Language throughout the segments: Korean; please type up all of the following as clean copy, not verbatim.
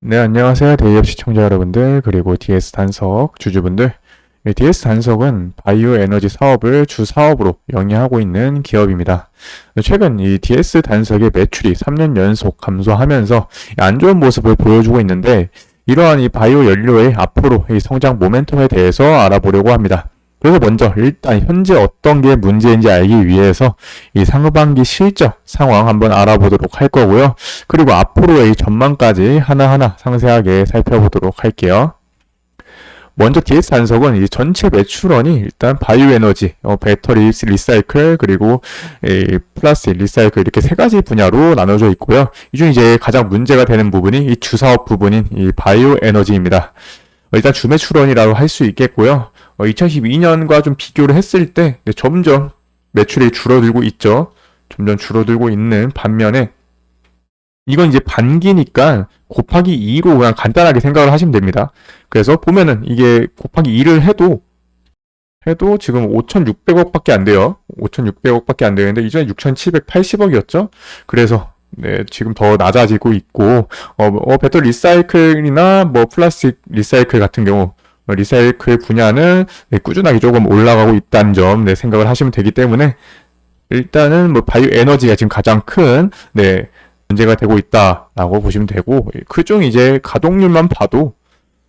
네, 안녕하세요. 데이업 시청자 여러분들, 그리고 DS 단석 주주분들. DS 단석은 바이오 에너지 사업을 주 사업으로 영위하고 있는 기업입니다. 최근 이 DS 단석의 매출이 3년 연속 감소하면서 안 좋은 모습을 보여주고 있는데, 이러한 이 바이오 연료의 앞으로 이 성장 모멘텀에 대해서 알아보려고 합니다. 그래서 먼저 일단 현재 어떤 게 문제인지 알기 위해서 이 상반기 실적 상황 한번 알아보도록 할 거고요. 그리고 앞으로의 전망까지 하나하나 상세하게 살펴보도록 할게요. 먼저 DS 단석은 이 전체 매출원이 일단 바이오 에너지, 배터리 리사이클, 그리고 플라스틱 리사이클 이렇게 세 가지 분야로 나눠져 있고요. 이 중 이제 가장 문제가 되는 부분이 이 주사업 부분인 이 바이오 에너지입니다. 일단 주매출원이라고 할 수 있겠고요. 2012년과 좀 비교를 했을 때 점점 매출이 줄어들고 있죠. 점점 줄어들고 있는 반면에 이건 이제 반기니까 곱하기 2로 그냥 간단하게 생각을 하시면 됩니다. 그래서 보면은 이게 곱하기 2를 해도 지금 5,600억밖에 안 돼요. 5,600억밖에 안 되는데 이전에 6,780억이었죠. 그래서 네, 지금 더 낮아지고 있고 배터리 리사이클이나 뭐 플라스틱 리사이클 같은 경우 리사이클 분야는 네, 꾸준하게 조금 올라가고 있다는 점 네, 생각을 하시면 되기 때문에 일단은 뭐 바이오 에너지가 지금 가장 큰 네, 문제가 되고 있다라고 보시면 되고 그중 이제 가동률만 봐도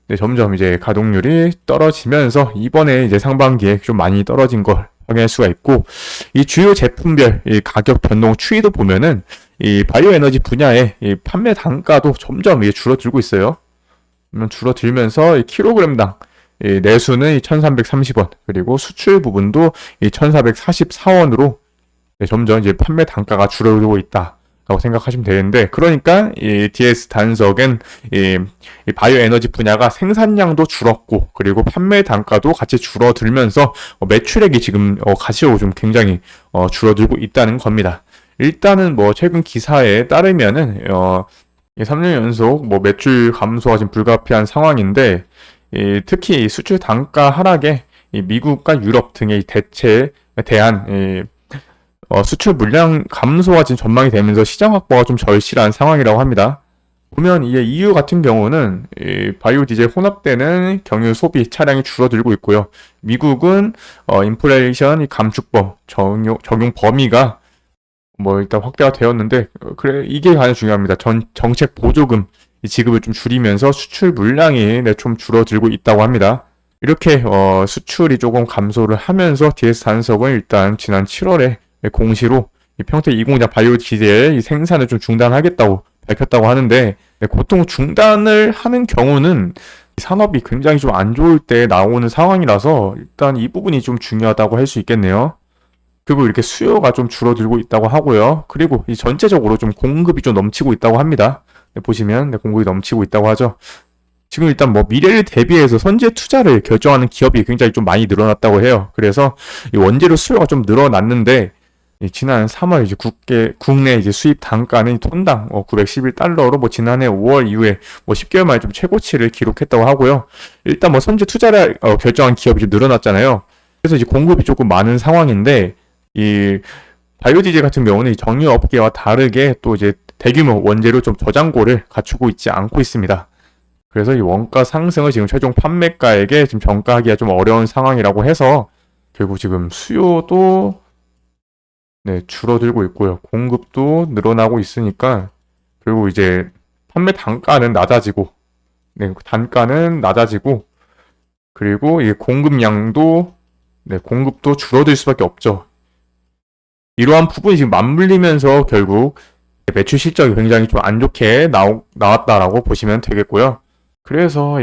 네, 점점 이제 가동률이 떨어지면서 이번에 이제 상반기에 좀 많이 떨어진 걸 확인할 수가 있고 이 주요 제품별 이 가격 변동 추이도 보면은 이 바이오 에너지 분야의 이 판매 단가도 점점 이게 줄어들고 있어요. 줄어들면서 이 킬로그램당 이 내수는 1,330원 그리고 수출 부분도 1,444원으로 점점 이제 판매 단가가 줄어들고 있다. 라고 생각하시면 되는데, 그러니까 이 DS 단석은 이 바이오 에너지 분야가 생산량도 줄었고, 그리고 판매 단가도 같이 줄어들면서 매출액이 지금 가시적으로 좀 굉장히 줄어들고 있다는 겁니다. 일단은 뭐 최근 기사에 따르면은 3년 연속 뭐 매출 감소가 지금 불가피한 상황인데, 특히 수출 단가 하락에 미국과 유럽 등의 대체에 대한 수출 물량 감소가 지금 전망이 되면서 시장 확보가 좀 절실한 상황이라고 합니다. 보면 이게 EU 같은 경우는 바이오 디젤 혼합되는 경유 소비 차량이 줄어들고 있고요. 미국은 인플레이션 감축법 적용 범위가 뭐 일단 확대가 되었는데 그래 이게 가장 중요합니다. 정책 보조금 지급을 좀 줄이면서 수출 물량이 좀 줄어들고 있다고 합니다. 이렇게 수출이 조금 감소를 하면서 DS 단석은 일단 지난 7월에 공시로 평택 20장 바이오 디젤 생산을 좀 중단하겠다고 밝혔다고 하는데 보통 중단을 하는 경우는 산업이 굉장히 좀 안 좋을 때 나오는 상황이라서 일단 이 부분이 좀 중요하다고 할 수 있겠네요. 그리고 이렇게 수요가 좀 줄어들고 있다고 하고요. 그리고 이 전체적으로 좀 공급이 좀 넘치고 있다고 합니다. 보시면 공급이 넘치고 있다고 하죠. 지금 일단 뭐 미래를 대비해서 선제 투자를 결정하는 기업이 굉장히 좀 많이 늘어났다고 해요. 그래서 이 원재료 수요가 좀 늘어났는데 지난 3월 이제 국내 이제 수입 단가는 톤당 911달러로 뭐 지난해 5월 이후에 뭐 10개월 만에 좀 최고치를 기록했다고 하고요. 일단 뭐 선제 투자를 결정한 기업이 좀 늘어났잖아요. 그래서 이제 공급이 조금 많은 상황인데 이 바이오 디젤 같은 경우는 이 정유 업계와 다르게 또 이제 대규모 원재료 좀 저장고를 갖추고 있지 않고 있습니다. 그래서 이 원가 상승을 지금 최종 판매가에게 지금 전가하기가 좀 어려운 상황이라고 해서 결국 지금 수요도 네, 줄어들고 있고요. 공급도 늘어나고 있으니까 결국 이제 판매 단가는 낮아지고 네, 단가는 낮아지고 그리고 이 공급량도 네, 공급도 줄어들 수밖에 없죠. 이러한 부분이 지금 맞물리면서 결국 매출 실적이 굉장히 좀 안 좋게 나왔다라고 보시면 되겠고요. 그래서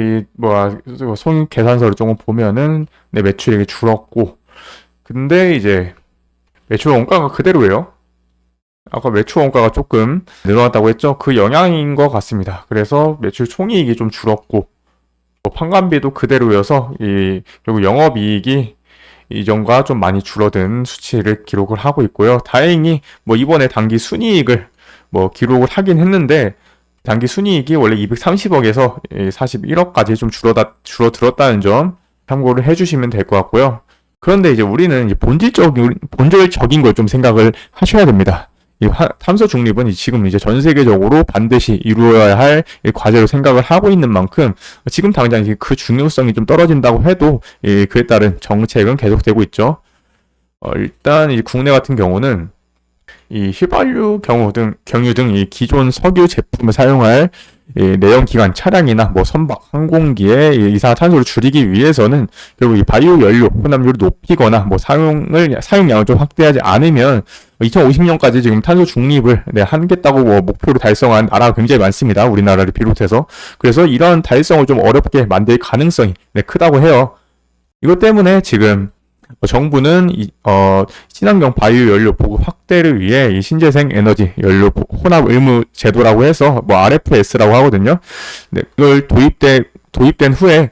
손익 계산서를 조금 보면은 네, 매출액이 줄었고 근데 이제 매출 원가가 그대로예요. 아까 매출 원가가 조금 늘어났다고 했죠. 그 영향인 것 같습니다. 그래서 매출 총이익이 좀 줄었고 판관비도 그대로여서 결국 영업이익이 이전과 좀 많이 줄어든 수치를 기록을 하고 있고요. 다행히 뭐 이번에 단기 순이익을 뭐 기록을 하긴 했는데 단기 순이익이 원래 230억에서 41억까지 좀 줄어들었다는 점 참고를 해주시면 될 것 같고요. 그런데 이제 우리는 이제 본질적인 걸 좀 생각을 하셔야 됩니다. 탄소 중립은 지금 이제 전 세계적으로 반드시 이루어야 할 이 과제로 생각을 하고 있는 만큼 지금 당장 그 중요성이 좀 떨어진다고 해도 그에 따른 정책은 계속되고 있죠. 일단 이 국내 같은 경우는 이 휘발유 경유 등 이 기존 석유 제품을 사용할 내연기관 차량이나 뭐 선박, 항공기의 이산화탄소를 줄이기 위해서는 결국 이 바이오 연료 혼합률을 높이거나 뭐 사용량을 좀 확대하지 않으면 2050년까지 지금 탄소 중립을 하겠다고 뭐 목표로 달성한 나라가 굉장히 많습니다. 우리나라를 비롯해서. 그래서 이런 달성을 좀 어렵게 만들 가능성이 크다고 해요. 이것 때문에 지금 정부는 친환경 바이오 연료 보급 확대를 위해 이 신재생 에너지 연료 혼합 의무 제도라고 해서 뭐 RFS라고 하거든요. 네, 그걸 도입된 후에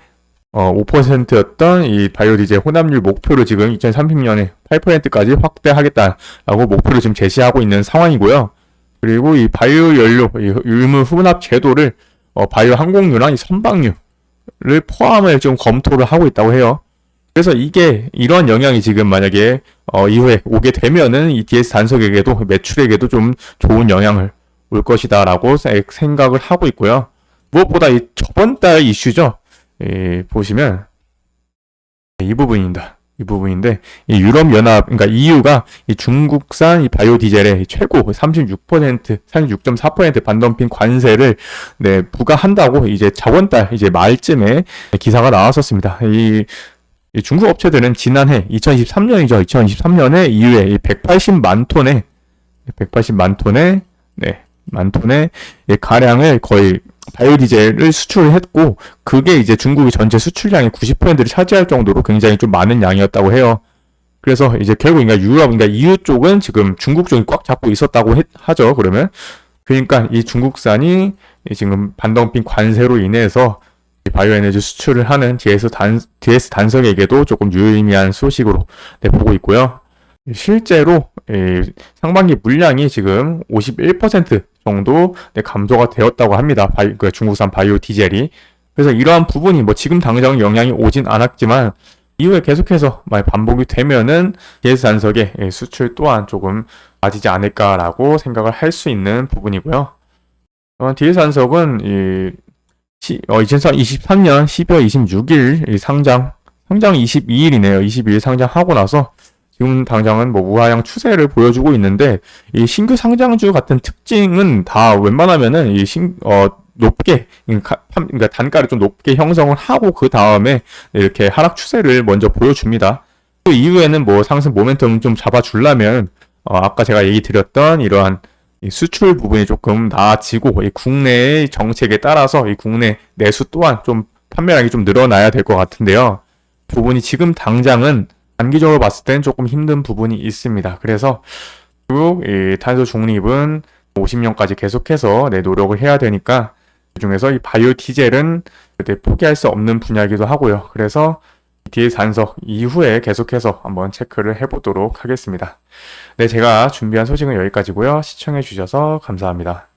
5%였던 이 바이오 디젤 혼합률 목표를 지금 2030년에 8%까지 확대하겠다라고 목표를 지금 제시하고 있는 상황이고요. 그리고 이 바이오 연료 의무 혼합 제도를 바이오 항공유랑 이 선박유를 포함을 좀 검토를 하고 있다고 해요. 그래서 이런 영향이 지금 만약에 이후에 오게 되면은 이 DS 단석에게도 매출에게도 좀 좋은 영향을 올 것이다라고 생각을 하고 있고요. 무엇보다 이 저번 달 이슈죠. 보시면 이 부분입니다. 이 부분인데 이 유럽연합 그러니까 EU가 이 중국산 이 바이오 디젤의 최고 36.4% 반덤핑 관세를 부과한다고 이제 저번 달 이제 말쯤에 기사가 나왔었습니다. 이 중국 업체들은 지난해 2023년이죠. 2023년에 EU에 180만 톤의 가량을 거의 바이오 디젤을 수출했고 그게 이제 중국의 전체 수출량의 90%를 차지할 정도로 굉장히 좀 많은 양이었다고 해요. 그래서 이제 결국 그러니까 EU 쪽은 지금 중국 쪽이 꽉 잡고 있었다고 하죠. 그러니까 이 중국산이 지금 반덤핑 관세로 인해서 바이오 에너지 수출을 하는 DS 단석에게도 조금 유의미한 소식으로 보고 있고요. 실제로 상반기 물량이 지금 51% 정도 감소가 되었다고 합니다. 중국산 바이오 디젤이. 그래서 이러한 부분이 뭐 지금 당장 영향이 오진 않았지만 이후에 계속해서 반복이 되면은 DS 단석의 수출 또한 조금 낮아지지 않을까라고 생각을 할 수 있는 부분이고요. DS 단석은 2023년 12월 26일 상장 22일이네요. 22일 상장하고 나서 지금 당장은 뭐 우하향 추세를 보여주고 있는데 이 신규 상장주 같은 특징은 다 웬만하면은 높게 그러니까 단가를 좀 높게 형성을 하고 그 다음에 이렇게 하락 추세를 먼저 보여줍니다. 그 이후에는 뭐 상승 모멘텀 좀 잡아주려면 아까 제가 얘기 드렸던 이러한 이 수출 부분이 조금 나아지고 이 국내의 정책에 따라서 이 국내 내수 또한 좀 판매량이 좀 늘어나야 될 것 같은데요. 부분이 지금 당장은 단기적으로 봤을 땐 조금 힘든 부분이 있습니다. 그래서 결국 이 탄소 중립은 50년까지 계속해서 노력을 해야 되니까 그중에서 이 바이오 디젤은 포기할 수 없는 분야이기도 하고요. 그래서 DS 단석 이후에 계속해서 한번 체크를 해보도록 하겠습니다. 네, 제가 준비한 소식은 여기까지고요. 시청해주셔서 감사합니다.